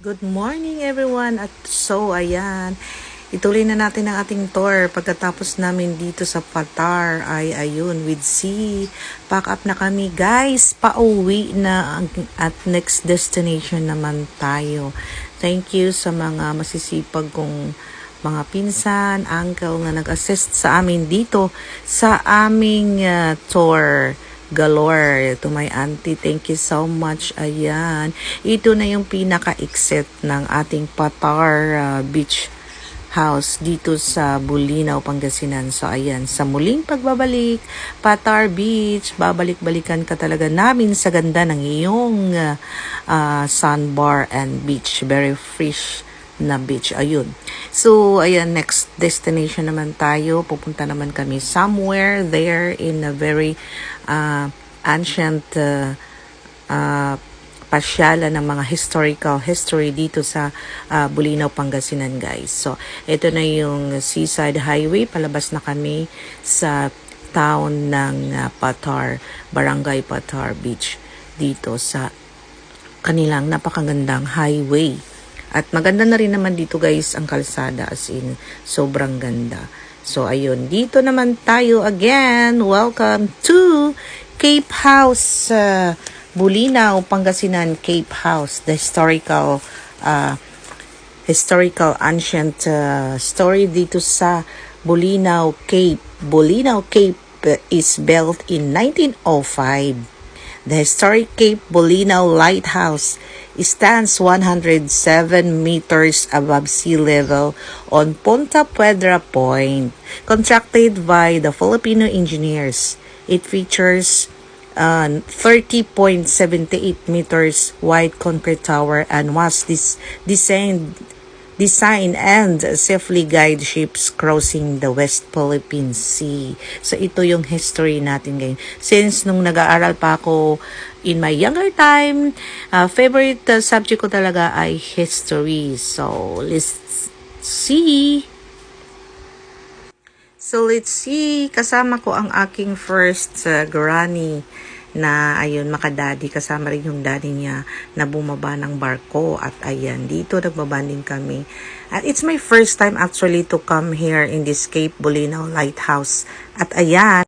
Good morning everyone! At so ayan, ituloy na natin ang ating tour. Pagkatapos namin dito sa Patar ay ayun with sea. Pack up na kami guys, pauwi na at next destination naman tayo. Thank you sa mga masisipag kong mga pinsan, uncle na nag-assist sa amin dito sa aming tour galore. To my auntie, thank you so much. Ayan, ito na yung pinaka-exit ng ating Patar Beach House dito sa Bulinaw, Pangasinan. So ayan, sa muling pagbabalik Patar Beach, babalik-balikan ka talaga namin sa ganda ng iyong sandbar and beach. Very fresh na beach. Ayun. So, ayan, next destination naman tayo. Pupunta naman kami somewhere there in a very ancient pasyalan ng mga historical history dito sa Bulinaw, Pangasinan, guys. So, ito na yung Seaside Highway. Palabas na kami sa town ng Patar, Barangay Patar Beach dito sa kanilang napakagandang highway. At maganda na rin naman dito guys ang kalsada, as in sobrang ganda. So ayun, dito naman tayo again. Welcome to Cape House, Bulinaw, Pangasinan. Cape House, the historical ancient story dito sa Bulinaw Cape. Bulinaw Cape is built in 1905. The historic Cape Bulinaw Lighthouse stands 107 meters above sea level on Punta Puedra Point, constructed by the Filipino engineers. It features 30.78 meters wide concrete tower and was designed and safely guide ships crossing the West Philippine Sea. So ito yung history natin ngayon. Since nung nag-aaral pa ako in my younger time, favorite subject ko talaga ay history. So let's see. Kasama ko ang aking first granny na ayun, makadaddy, kasama rin yung daddy niya na bumaba ng barko. At ayan, dito nagbabanding kami. At it's my first time actually to come here in this Cape Bulinaw Lighthouse. At ayan,